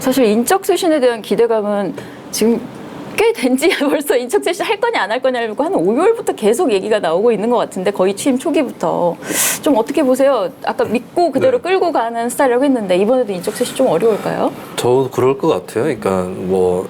사실 인적 쇄신에 대한 기대감은 지금 꽤 된지 벌써 인적 쇄신 할 거냐 안 할 거냐를 한 5개월부터 계속 얘기가 나오고 있는 것 같은데 거의 취임 초기부터 좀 어떻게 보세요? 아까 믿고 그대로 끌고 가는 스타일이라고 했는데 이번에도 인적 쇄신 좀 어려울까요? 저도 그럴 것 같아요. 그러니까 뭐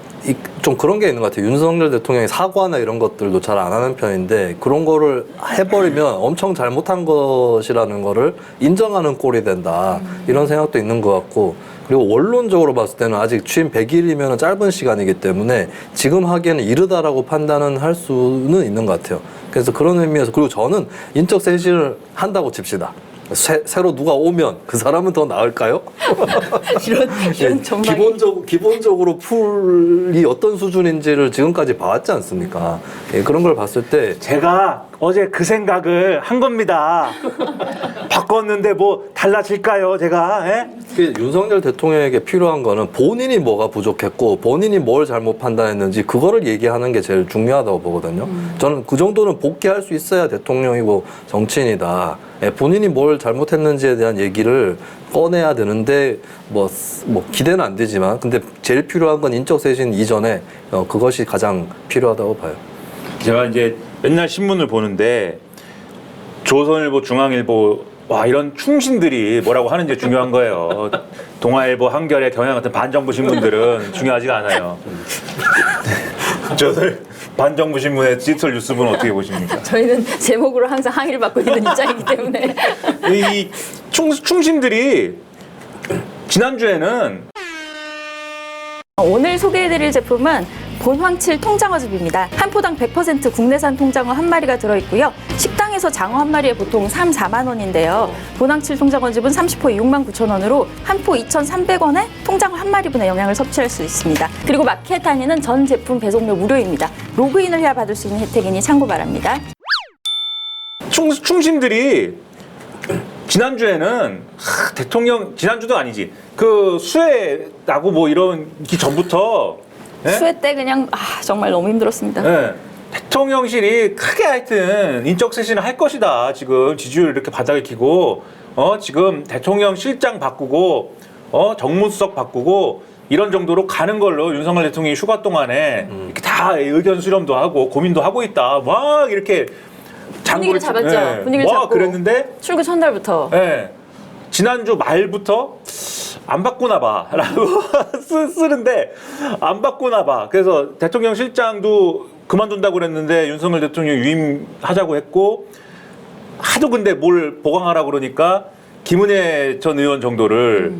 좀 그런 게 있는 것 같아요. 윤석열 대통령이 사과나 이런 것들도 잘 안 하는 편인데 그런 거를 해버리면 엄청 잘못한 것이라는 거를 인정하는 꼴이 된다. 이런 생각도 있는 것 같고 그리고 원론적으로 봤을 때는 아직 취임 100일이면 짧은 시간이기 때문에 지금 하기에는 이르다라고 판단은 할 수는 있는 것 같아요. 그래서 그런 의미에서 그리고 저는 인적 쇄신을 한다고 칩시다. 새로 누가 오면 그 사람은 더 나을까요? 이런 전망이 기본적으로 풀이 어떤 수준인지를 지금까지 봐왔지 않습니까? 예, 그런 걸 봤을 때 제가 어제 그 생각을 한 겁니다. 바꿨는데 뭐 달라질까요, 제가? 예? 윤석열 대통령에게 필요한 거는 본인이 뭐가 부족했고 본인이 뭘 잘못 판단했는지 그거를 얘기하는 게 제일 중요하다고 보거든요. 저는 그 정도는 복귀할 수 있어야 대통령이고 정치인이다. 예, 본인이 뭘 잘못했는지에 대한 얘기를 꺼내야 되는데 뭐 기대는 안 되지만 근데 제일 필요한 건 인적 쇄신 이전에 그것이 가장 필요하다고 봐요. 제가 이제 맨날 신문을 보는데 조선일보, 중앙일보 와 이런 충신들이 뭐라고 하는지 중요한 거예요. 동아일보, 한겨레, 경향 같은 반정부 신문들은 중요하지가 않아요. 저들 반정부 신문의 디지털 뉴스부는 어떻게 보십니까? 저희는 제목으로 항상 항의를 받고 있는 입장이기 때문에 이 충신들이 지난주에는 오늘 소개해드릴 제품은 본황칠 통장어즙입니다. 한 포당 100% 국내산 통장어 한 마리가 들어있고요. 식당에서 장어 한 마리에 보통 3, 4만 원인데요. 본황칠 통장어즙은 30포에 69,000원으로 한 포 2,300원에 통장어 한 마리분의 영양을 섭취할 수 있습니다. 그리고 마켓 단위는 전 제품 배송료 무료입니다. 로그인을 해야 받을 수 있는 혜택이니 참고 바랍니다. 충신들이 지난주에는 대통령 지난주도 아니지 그 수해 나고 뭐 이런 기 전부터 예? 수해 때 그냥 정말 너무 힘들었습니다. 예. 대통령실이 크게 하여튼 인적 쇄신을 할 것이다. 지금 지지율 이렇게 바닥에 키고 지금 대통령 실장 바꾸고 정무수석 바꾸고 이런 정도로 가는 걸로 윤석열 대통령이 휴가 동안에 이렇게 다 의견 수렴도 하고 고민도 하고 있다. 막 이렇게 분위기를 잡았죠. 예. 분위기를 잡고 그랬는데 출구 첫날부터 예. 지난주 말부터 안 바꾸나 봐 라고 쓰는데 안 바꾸나 봐. 그래서 대통령 실장도 그만둔다고 그랬는데 윤석열 대통령이 유임하자고 했고 하도 근데 뭘 보강하라고 그러니까 김은혜 전 의원 정도를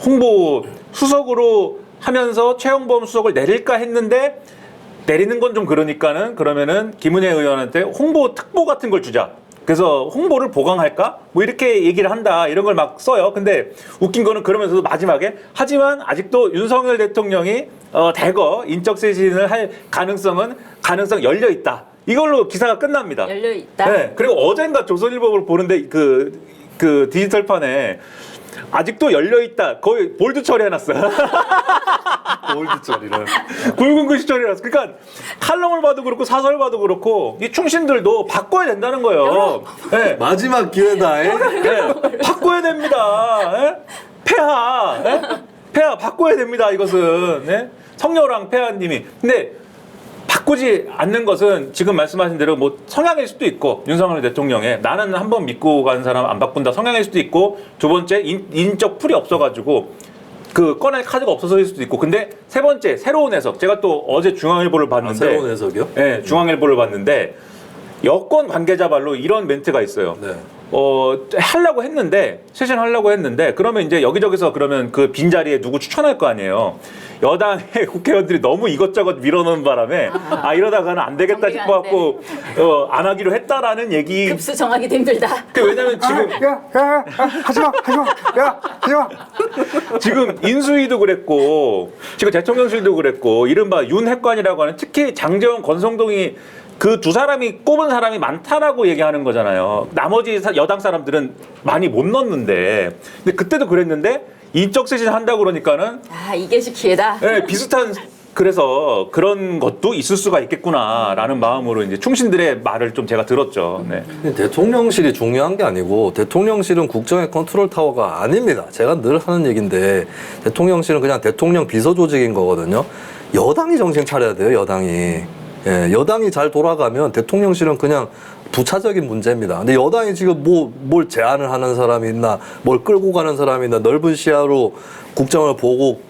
홍보 수석으로 하면서 최영범 수석을 내릴까 했는데 내리는 건 좀 그러면은 김은혜 의원한테 홍보 특보 같은 걸 주자. 그래서 홍보를 보강할까? 뭐 이렇게 얘기를 한다. 이런 걸 막 써요. 근데 웃긴 거는 그러면서도 마지막에 하지만 아직도 윤석열 대통령이 대거 인적 쇄신을 할 가능성 열려 있다. 이걸로 기사가 끝납니다. 열려 있다. 네. 그리고 어젠가 조선일보를 보는데 그 디지털판에 아직도 열려 있다. 거의 볼드 처리해놨어요. 골드 처리를. 굵은 글씨 처리해놨어. 그러니까 칼럼을 봐도 그렇고 사설 봐도 그렇고 이 충신들도 바꿔야 된다는 거예요. 네. 마지막 기회다. 네. 바꿔야 됩니다. 네? 폐하, 네? 폐하 바꿔야 됩니다. 이것은 네? 성녀랑 폐하님이. 근데 바꾸지 않는 것은 지금 말씀하신 대로 뭐 성향일 수도 있고 윤석열 대통령의 나는 한번 믿고 간 사람 안 바꾼다 성향일 수도 있고 두 번째 인적 풀이 없어가지고 그 꺼낼 카드가 없어서일 수도 있고 근데 세 번째 새로운 해석 제가 또 어제 중앙일보를 봤는데 새로운 해석이요? 네, 중앙일보를 봤는데 여권 관계자 말로 이런 멘트가 있어요. 네. 하려고 했는데 쇄신하려고 했는데 그러면 이제 여기저기서 그러면 그 빈자리에 누구 추천할 거 아니에요. 여당의 국회의원들이 너무 이것저것 밀어넣는 바람에 이러다가는 안 되겠다 싶어갖고 안 하기로 했다라는 얘기. 급수 정하기도 힘들다. 왜냐면 지금 하지마 지금 인수위도 그랬고 지금 대통령실도 그랬고 이른바 윤핵관이라고 하는 특히 장제원 권성동이 그 두 사람이 꼽은 사람이 많다라고 얘기하는 거잖아요. 나머지 여당 사람들은 많이 못 넣는데 근데 그때도 그랬는데 인적 쇄신 한다고 그러니까는 이게 기회다. 네, 비슷한 그래서 그런 것도 있을 수가 있겠구나라는 마음으로 이제 충신들의 말을 좀 제가 들었죠. 네. 대통령실이 중요한 게 아니고 대통령실은 국정의 컨트롤 타워가 아닙니다. 제가 늘 하는 얘기인데 대통령실은 그냥 대통령 비서 조직인 거거든요. 여당이 정신 차려야 돼요. 여당이. 예, 여당이 잘 돌아가면 대통령실은 그냥 부차적인 문제입니다. 근데 여당이 지금 뭘 제안을 하는 사람이 있나, 뭘 끌고 가는 사람이 있나, 넓은 시야로 국정을 보고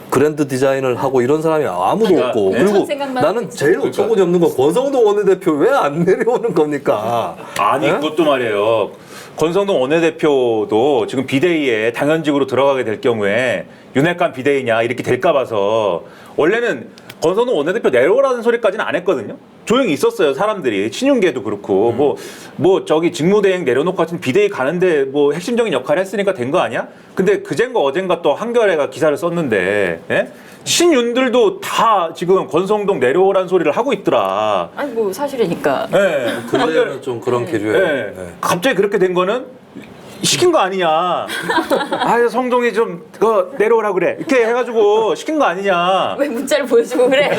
그랜드 디자인을 하고 이런 사람이 아무도 그러니까, 없고. 네. 그리고 생각만 나는 제일 어처구니 없는 건 권성동 원내대표 왜 안 내려오는 겁니까? 아니 예? 그것도 말이에요. 권성동 원내대표도 지금 비대위에 당연직으로 들어가게 될 경우에 윤핵관 비대위냐 이렇게 될까 봐서 원래는 권성동 원내대표 내려오라는 소리까지는 안 했거든요. 조용히 있었어요, 사람들이. 친윤계도 그렇고 뭐 저기 직무대행 내려놓고 같은 비대위 가는데 뭐 핵심적인 역할을 했으니까 된 거 아니야? 근데 그젠가 어젠가 또 한겨레가 기사를 썼는데 예? 신윤들도 다 지금 권성동 내려오라는 소리를 하고 있더라. 아니 뭐 사실이니까. 예. 근래에는 좀 그런 기류예요. 예. 네. 갑자기 그렇게 된 거는 시킨 거 아니냐. 아유 성동이 좀 그거 내려오라 그래. 이렇게 해가지고 시킨 거 아니냐. 왜 문자를 보여주고 그래?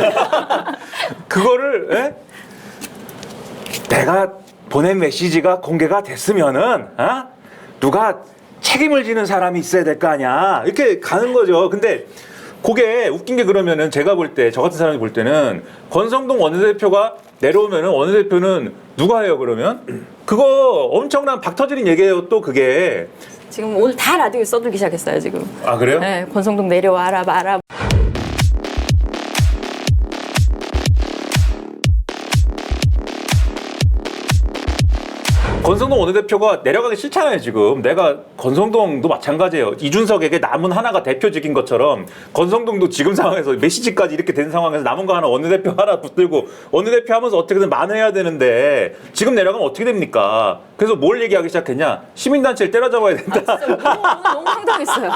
그거를 예? 내가 보낸 메시지가 공개가 됐으면은 누가 책임을 지는 사람이 있어야 될 거 아니야. 이렇게 가는 거죠. 근데 그게 웃긴 게 그러면은 제가 볼 때 저 같은 사람이 볼 때는 권성동 원내대표가 내려오면은 원내대표는 누가 해요 그러면? 그거 엄청난 박터지는 얘기예요 또 그게. 지금 오늘 다 라디오에 써들기 시작했어요 지금. 아 그래요? 네, 권성동 내려와라 마라. 권성동 원내대표가 내려가기 싫잖아요 지금. 내가 권성동도 마찬가지예요. 이준석에게 남은 하나가 대표직인 것처럼 권성동도 지금 상황에서 메시지까지 이렇게 된 상황에서 남은 거 하나 원내대표 하나 붙들고 원내대표 하면서 어떻게든 만회해야 되는데 지금 내려가면 어떻게 됩니까? 그래서 뭘 얘기하기 시작했냐? 시민단체를 때려잡아야 된다. 진짜 너무 황당했어요.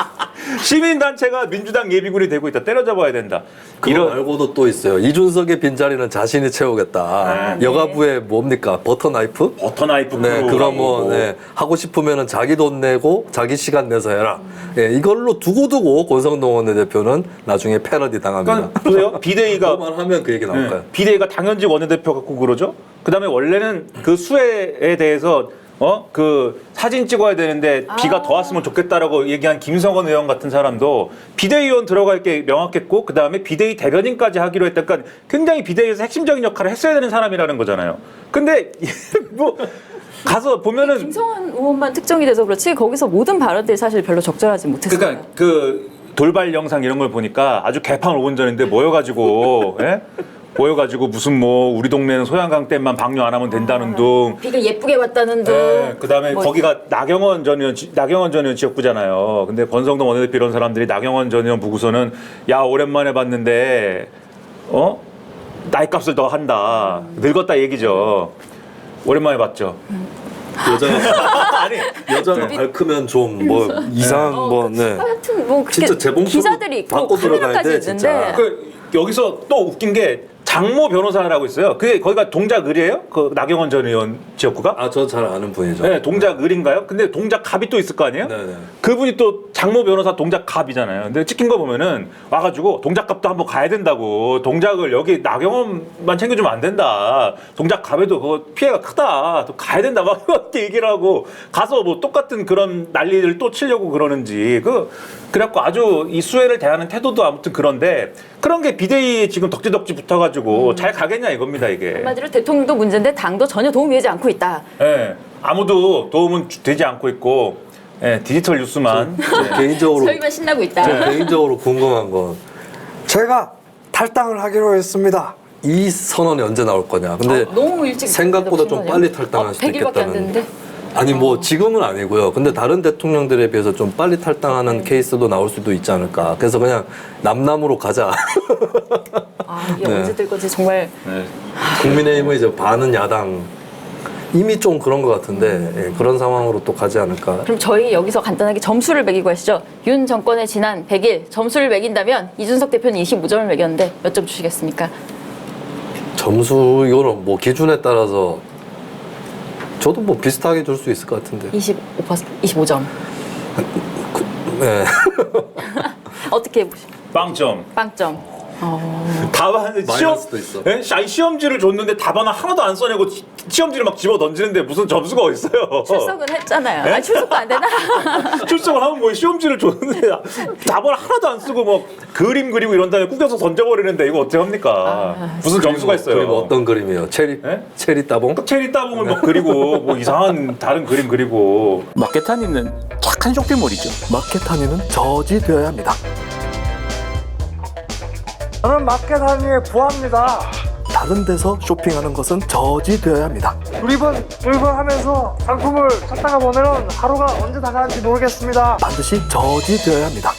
시민단체가 민주당 예비군이 되고 있다. 때려잡아야 된다. 그거 말고도 또 있어요. 이준석의 빈자리는 자신이 채우겠다. 네. 여가부에 뭡니까? 버터 나이프? 버터나이프 네, 그럼 뭐 네, 하고 싶으면은 자기 돈 내고 자기 시간 내서 해라. 예, 이걸로 두고두고 권성동 원내대표는 나중에 패러디 당합니다. 그러니까 보세요. 비대위가 그거만 하면 그 얘기 나올까요? 네. 비대위가 당연직 원내대표 갖고 그러죠. 그다음에 원래는 그 수혜에 대해서 그 사진 찍어야 되는데 비가 더 왔으면 좋겠다라고 얘기한 김성원 의원 같은 사람도 비대위원 들어갈 게 명확했고 그다음에 비대위 대변인까지 하기로 했다. 그러니까 굉장히 비대위에서 핵심적인 역할을 했어야 되는 사람이라는 거잖아요. 근데 뭐 가서 보면은 김성환 의원만 특정이 돼서 그렇지 거기서 모든 발언들이 사실 별로 적절하지 못했어요. 그러니까 그 돌발 영상 이런 걸 보니까 아주 개판 5분 전인데 모여가지고 예? 모여가지고 무슨 뭐 우리 동네는 소양강 댐만 방류 안 하면 된다는 둥. 비가 예쁘게 왔다는 둥. 네, 그다음에 뭐 거기가 나경원 전 의원 지역구잖아요. 근데 권성동 원내대표 이런 사람들이 나경원 전 의원 보고서는 야 오랜만에 봤는데 나이값을 더 한다. 늙었다 얘기죠. 오랜만에 봤죠. 여자가 아니 여자가 밝으면 좀 뭐 이상한 뭐 네. 하여튼 뭐 그렇게 진짜 재봉틀 기자들이 있고 받고 들어가야 카메라까지 돼, 있는데 진짜. 여기서 또 웃긴 게 장모 변호사라고 있어요. 그게 거기가 동작을이에요? 그 나경원 전 의원 지역구가? 아, 저 잘 아는 분이죠. 네, 동작을인가요? 근데 동작갑이 또 있을 거 아니에요? 네네. 그분이 또 장모 변호사 동작갑이잖아요. 근데 찍힌 거 보면은 와가지고 동작갑도 한번 가야 된다고. 동작을 여기 나경원만 챙겨주면 안 된다. 동작갑에도 그거 피해가 크다. 또 가야 된다. 막 이렇게 얘기를 하고 가서 뭐 똑같은 그런 난리를 또 치려고 그러는지 그래갖고 아주 이 수혜를 대하는 태도도 아무튼 그런데 그런 게 비대위에 지금 덕지덕지 붙어가지고 잘 가겠냐 이겁니다 이게. 한마디로 대통령도 문제인데 당도 전혀 도움이 되지 않고 있다. 예, 아무도 도움은 되지 않고 있고 예, 디지털 뉴스만 개인적으로 저희만 신나고 있다. 저 개인적으로 궁금한 건 제가 탈당을 하기로 했습니다. 이 선언이 언제 나올 거냐. 근데 너무 일찍 생각보다 좀 거네요. 빨리 탈당할 수도 100일밖에 안 있겠다는. 됐는데. 아니 뭐 지금은 아니고요. 근데 다른 대통령들에 비해서 좀 빨리 탈당하는 케이스도 나올 수도 있지 않을까. 그래서 그냥 남남으로 가자. 아, 이게 네. 언제 될 건지 정말 네. 국민의힘은 이제 반은 야당. 이미 좀 그런 것 같은데 예, 그런 상황으로 또 가지 않을까. 그럼 저희 여기서 간단하게 점수를 매기고 하시죠. 윤 정권의 지난 100일 점수를 매긴다면 이준석 대표는 25점을 매겼는데 몇 점 주시겠습니까? 점수 이거는 뭐 기준에 따라서 저도 뭐 비슷하게 줄 수 있을 것 같은데. 25점. 네. 어떻게 보십니까? 빵점. 빵점. 답안 마이너스도 있어. 예? 아니, 시험지를 줬는데 답안 하나도 안 써내고 시험지를 막 집어 던지는데 무슨 점수가 어딨어요? 출석은 했잖아요. 네? 아, 출석도 안 되나? 출석을 하면 뭐 시험지를 줬는데 답안 하나도 안 쓰고 뭐 그림 그리고 이런 다음에 꾸겨서 던져버리는데 이거 어떻게 합니까? 무슨 점수가 있어요? 그림 어떤 그림이에요? 체리 예? 체리 따봉? 체리 따봉을 막 그리고 뭐 이상한 다른 그림 그리고 마케타니는 착한 쇼핑몰이죠. 마케타니는 저지되어야 합니다. 저는 마켓하니의 부하입니다. 다른 데서 쇼핑하는 것은 저지되어야 합니다. 두리번 하면서 상품을 찾다가 보면 하루가 언제 다 가는지 모르겠습니다. 반드시 저지되어야 합니다.